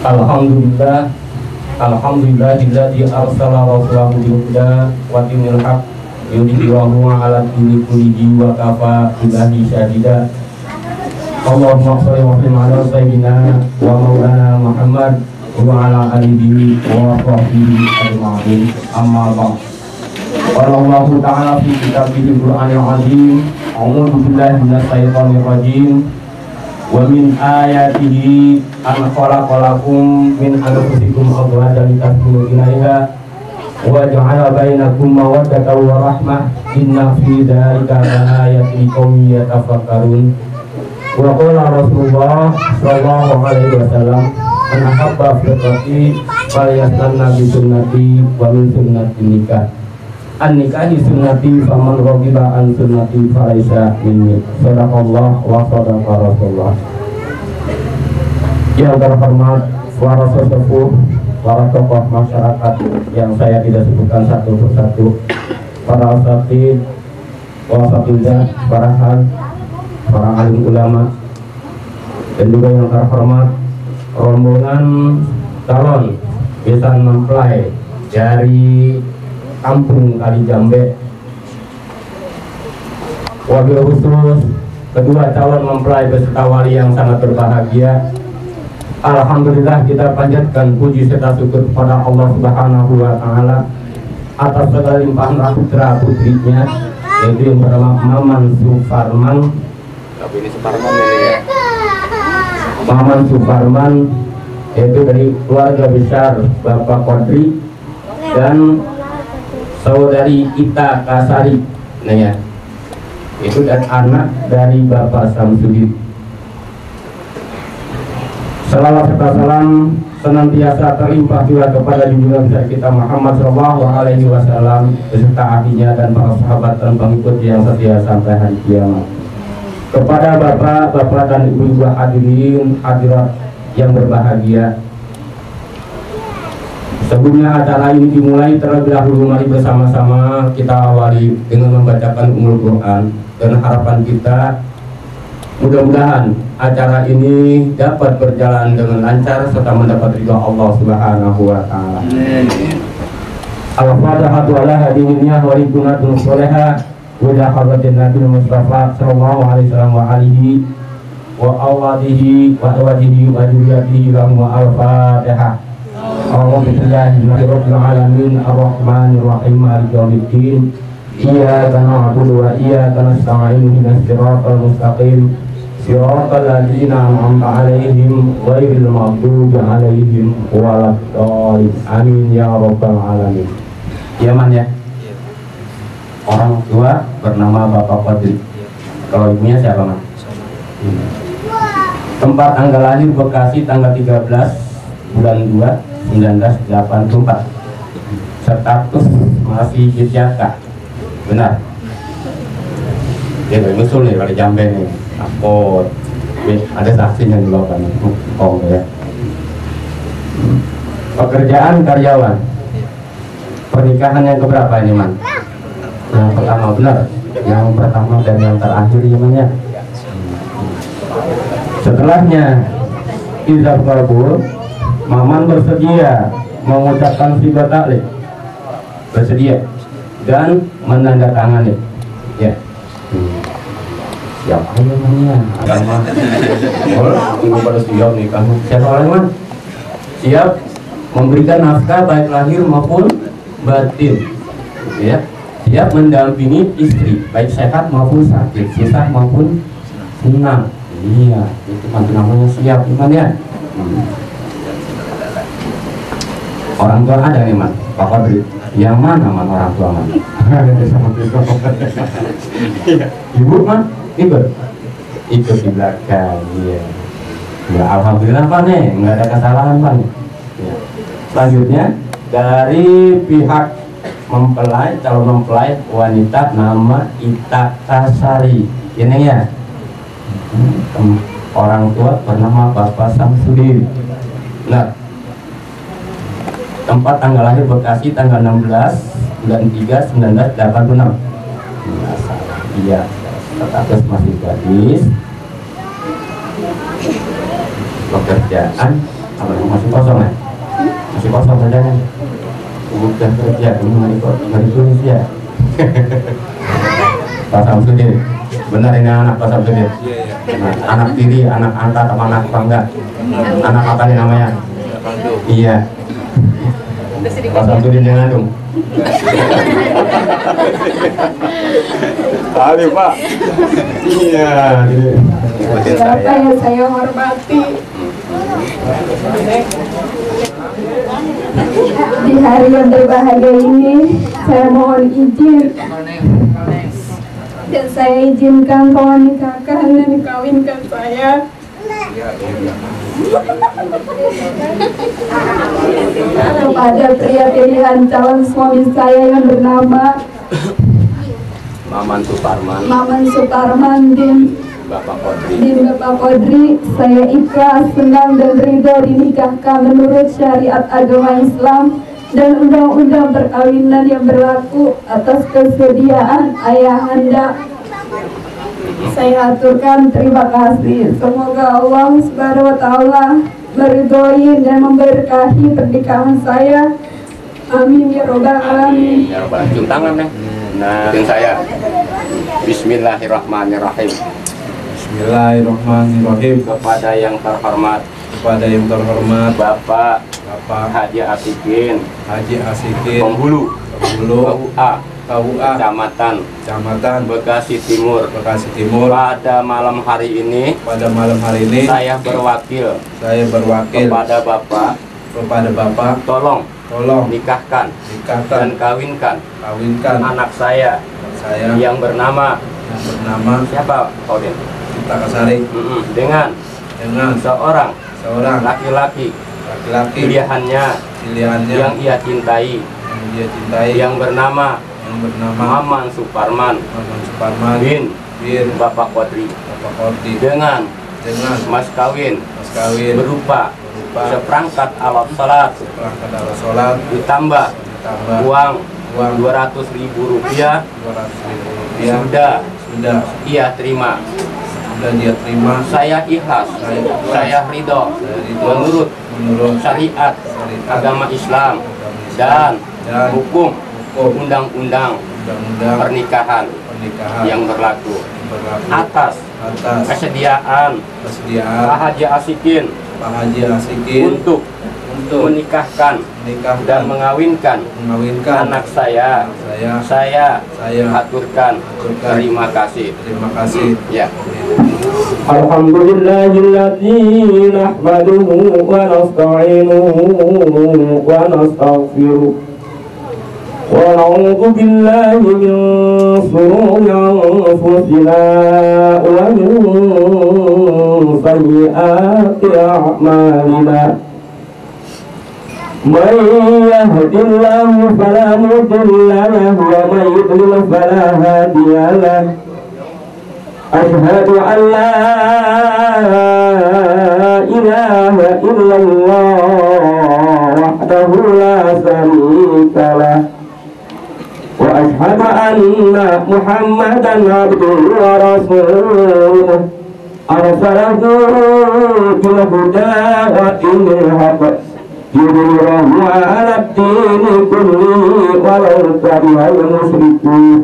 Alhamdulillah, alhamdulillahilladzi arsala rasulahu bil huda wa dinil haq yudhhirahu 'ala dini kullihi wa kafa billahi syahida. Allahumma shalli wa sallim ala sayyidina wa maulana Muhammad wa ala alihi wa sahbihi ajma'in. Amma ba'd. Qala Allah ta'ala fi kitabihil Qur'anil 'azim, a'udzu billahi minasy syaithanir rajim. Wa min ayatihi an khalaqalakum min anfusikum azwajan litaskunu ilaiha wa ja'ala bainakum mawaddatan wa rahmah inna fi dzalika laayatin liqaumin yatafakkarun. Wa qala Rasulullah sallallahu alaihi wasallam man ahabba fitrati falyastanna bi sunnati wa min sunnati nikah an-nikahi sunnati faman raghiba an sunnati falaisa minni. Sadaqallah wa sadaqa Rasulullah. Yang terhormat para sesepuh, para tokoh masyarakat yang saya tidak sebutkan satu persatu, para asatid, wasatidah, para alim ulama, dan juga yang terhormat rombongan calon besan mempelai dari Kampung Kalijambe. Wabil khusus kedua calon mempelai beserta wali yang sangat berbahagia. Alhamdulillah, kita panjatkan puji serta syukur kepada Allah Subhanahu wa Ta'ala atas segala limpahan putra putrinya, yaitu yang bernama Maman Suparman. Maman Suparman, yaitu dari keluarga besar Bapak Kodri dan saudari Ita Kasari, nah ya, itu dan anak dari Bapak Samsudin. Salawat serta salam senantiasa terlimpah juga kepada junjungan besar kita Muhammad Shallallahu Alaihi Wasallam beserta ahlinya dan para sahabat dan pengikut yang setia sampai hari kiamat. Kepada bapak-bapak dan ibu-ibu hadirin hadirat yang berbahagia, sebelumnya acara ini dimulai, terlebih dahulu mari bersama-sama kita awali dengan membacakan Ummul Quran, dan harapan kita mudah-mudahan acara ini dapat berjalan dengan lancar serta mendapat ridha Allah Subhanahu wa Ta'ala. Al-Fatihatu ala hadiniyah wa rikunatun sholehah wa ila hadratin Nabi Mustafa sallallahu alaihi wasallam wa alihi wa awadihi wa awadihi wa juriyatihi lahum wa al-Fatihah. Alhamdulillahirabbil alamin arrahmanir rahim maliki yaumiddin iyyaka na'budu wa iyyaka nasta'in ihdinas siratal mustaqim siratal ladzina an'amta 'alaihim ghairil maghdubi 'alaihim waladdallin. Amin ya rabbal alamin. Ya man ya. Orang tua bernama Bapak Kodri. Kalau ibunya siapa man? Tempat tanggal lahir Bekasi tanggal 13 bulan 2 1984. Status masih Jaka. Benar. Dia berusul nih kalau Jambe nih. Apa? Ada saksinya di bawah kan? Oh ya. Pekerjaan karyawan. Pernikahan yang keberapa ini man? Yang pertama, benar. Yang pertama dan yang terakhir gimana? Setelahnya ijab kabul, Maman bersedia mengucapkan sibat taklid, bersedia dan menandatangani. Ya. Siapa namanya? Agama. Oh, tunggu pada siap nih kamu. Siapa orangnya? Siap memberikan nafkah baik lahir maupun batin. Ya. Siap mendampingi istri baik sehat maupun sakit, susah maupun senang. Iya, itu namanya siap, gimana ya? Orang tua ada nih man, Pak Kodri. Yang mana man orang tua man? Ibu man, ikut di belakang. Iya. Ya, alhamdulillah Pak nih, nggak ada kesalahan Pak. Ya. Selanjutnya dari pihak mempelai, calon mempelai wanita nama Ita Kasari. Ini ya. Orang tua bernama Bapak Samsudin. Nah, tempat tanggal lahir Bekasi tanggal 16 bulan 3 1986. Iya, status masih gadis. Pekerjaan Apa masih kosong ya? Masih kosong saja. Udah kerja nggak ditulis ya. Pak Samsudin, benar ini anak Pak Samsudin. Anak tiri, anak angkat, sama anak bangga. Anak apa nih namanya? Iya. Pak Samsudin yang ngandung. Kali Pak. Iya. Siapa yang saya hormati? Di hari yang berbahagia ini, saya mohon izin dan saya izinkan kau menikahkan dan dikawinkan saya. Kepada pria pilihan calon suami saya yang bernama Maman Suparman bin Bapak Kodri, saya ikhlas, senang dan ridho dinikahkan menurut syariat agama Islam dan undang-undang perkawinan yang berlaku atas kesediaan ayahanda. Saya aturkan terima kasih. Semoga Allah Subhanahu wa Ta'ala meridhoi dan memberkahi pernikahan saya. Amin ya robbal alamin. Ya robbal alamin. Cium tangan nih. Nah, saya. Bismillahirrahmanirrahim. Bismillahirrahmanirrahim. Kepada yang terhormat Bapak Haji Asikin Penghulu KUA Kecamatan Bekasi Timur. Pada malam hari ini saya berwakil kepada Bapak tolong nikahkan dan kawinkan anak saya yang bernama siapa Odin? Cipta Kasari dengan seorang laki-laki pilihannya yang ia cintai yang bernama Maman Suparman bin Bapak Kodri dengan mas kawin berupa seperangkat alat salat ditambah uang Rp200.000 sudah ia terima. Saya ikhlas, saya ridho menurut syariat agama Islam dan hukum undang-undang pernikahan yang berlaku atas kesediaan Pak Haji Asikin untuk menikahkan dan mengawinkan anak saya aturkan terima kasih. Ya. Alhamdulillahilladzi nahmaduhu wa nasta'inuhu wa nastaghfiruh wa na'udzu billahi min shururi anfusina wa min sayyiati a'malina. من يهد الله فلا مضل له ومن يضلل فلا هادي له أشهد أن لا إله إلا الله وحده لا شريك له وأشهد أن محمدا عبده ورسوله أرسله بالهدى ودين الحق يظهره على الدين كله ولو كره المشركون.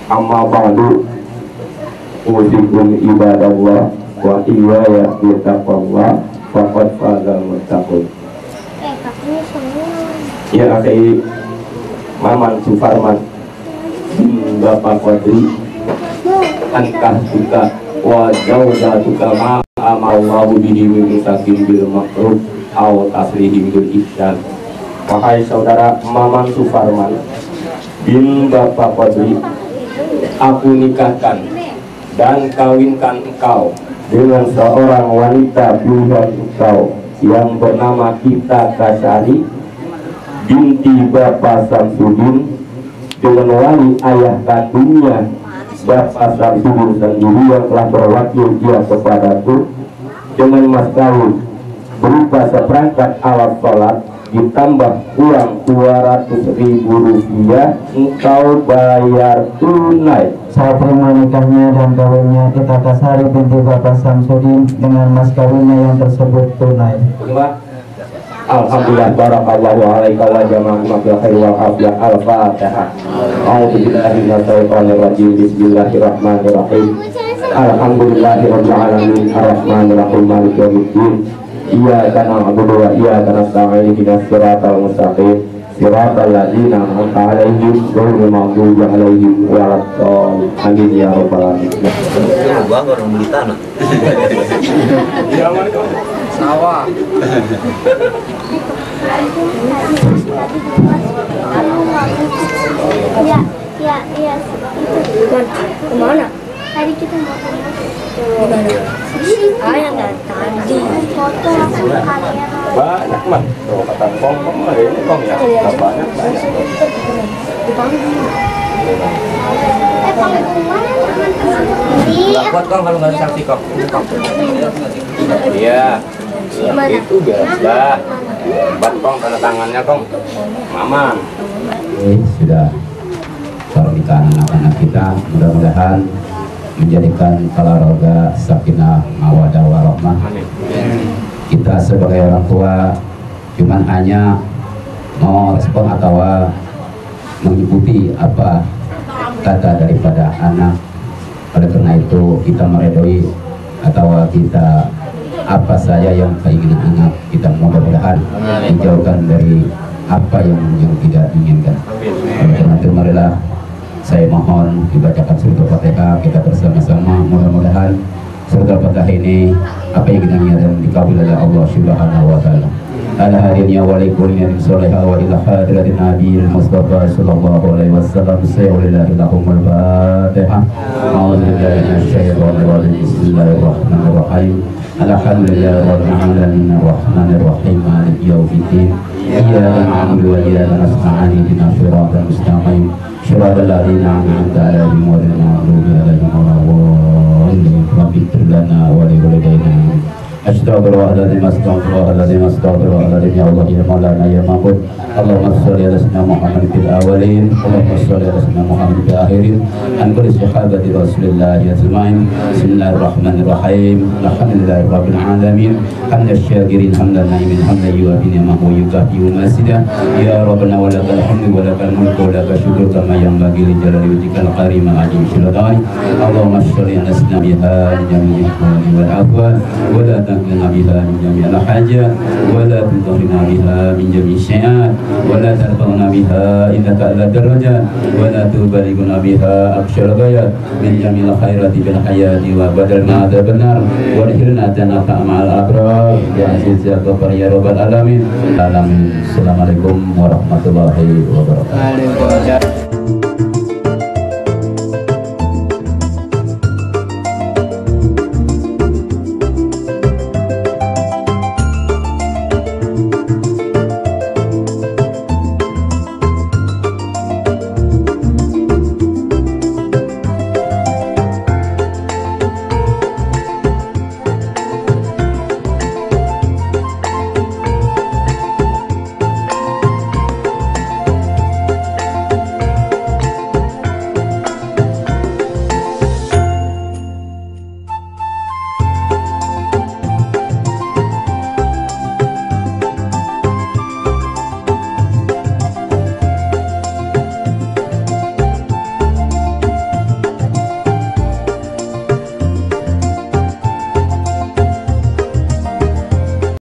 Amma ba'du usikum ibadallah wa iyaya bittaqwallah faqad fazal muttaqun. Ya akhi Maman Suparman Bapak Kodri ankah suka wa zawjatuka ma amallahu bihi min sakin bil makruf aw taslihi bil ihsan. Wahai saudara Maman Suparman bin Bapak Kodri, aku nikahkan dan kawinkan engkau dengan seorang wanita pilihan engkau yang bernama Cipta Kasari binti Bapak Samsudin dengan wali ayah kandungnya Bapak Samsudin sendiri yang telah berwakil dia kepadaku dengan mas kawin berupa seperangkat alat sholat ditambah uang 200.000 rupiah, engkau bayar tunai. Saya terima nikahnya dan kawinnya Ita Kasari binti Bapak Samsudin dengan mas kawinnya yang tersebut tunai. Terima. Alhamdulillah, barakallahu alaika wa jama'akumul khair wal afiyah. Al-Fatihah. A'udzubillahi minasyaitonir rajim. Bismillahirrahmanirrahim. Alhamdulillahirabbil alamin arrahmanir rahim maliki yaumiddin. Iyyaka na'budu wa iyyaka nasta'in ihdinas siratal mustaqim siratal ladzina an'amta 'alaihim ghairil maghdubi 'alaihim waladdallin. Amin ya rabbal alamin. Gua orang beli tanah. Sawah. Iya. Kemana? Tadi kita mau kemana? Yang tadi. Foto kamera. Banyak mah. Kalau kata kong ini kong ya. Banyak. Panggung mana? Nggak kuat kong kalau nggak saksi kong. Iya. Itu biasa. Buat kong tanda tangannya kong. Mama. Sudah pernikahan anak-anak kita, mudah-mudahan menjadikan keluarga sakinah mawaddah warahmah. Kita sebagai orang tua cuman hanya mau respon atau mengikuti apa kata daripada anak. Oleh karena itu kita meredoi atau kita apa saja yang keinginan anak, kita mudah-mudahan dijauhkan dari apa yang tidak diinginkan. Oleh karena itu marilah saya mohon dibacakan surah Fatihah kita bersama-sama. Mudah-mudahan surah Fatihah ini apa yang kita inginkan dikabul oleh Allah Subhanahu wa taala. Ala hadirin wa likulli solehah wa ila hadratin Nabi Mustafa sallallahu alaihi wasallam. Sayyidina lahumul Fatihah. A'udzubillahi minasyaitonir rajim. Bismillahirrahmanirrahim. Alhamdulillahirabbil alamin arrahmanir rahim maliki yaumiddin. Iyyaka na'budu wa iyyaka nasta'in ihdinas siratal mustaqim siratal ladzina an'amta 'alaihim ghairil maghdubi 'alaihim waladdallin. Rabbighfir lana wa li walidayna. Astaghfirullahaladzim, astaghfirullahaladzim, astaghfirullahaladzim. Ya Allah, ya Maulana, ya Ma'bud. Allahumma sholli ala sayyidina Muhammad fil awwalin, Allahumma sholli ala sayyidina Muhammad fil akhirin. An kulli sahabati Rasulillah ajma'in. Bismillahirrahmanirrahim. Alhamdulillahirabbil alamin. Hamdan syakirin, hamdan na'imin, hamdan yuwafi ni'amahu wa yukafi masida. Ya Rabbana wa lakal hamdu wa lakal mulku wa lakal syukru kama yanbaghi li jalali wajhikal karim wa ajim sultani. Allahumma sholli ala sayyidina Muhammad jami'il ikhwani wal afwan wa la تنقلنا بها من جميع الحاجات ولا تضرنا بها من جميع الشيئات ولا ترفعنا بها إنك أعلى الدرجات ولا تبلغنا بها أقصى الغايات من جميع الخيرات في الحياة وبدلنا عذاب النار وادخلنا جنة مع الأبرار يا عزيز يا غفار يا رب العالمين. Assalamualaikum warahmatullahi wabarakatuh.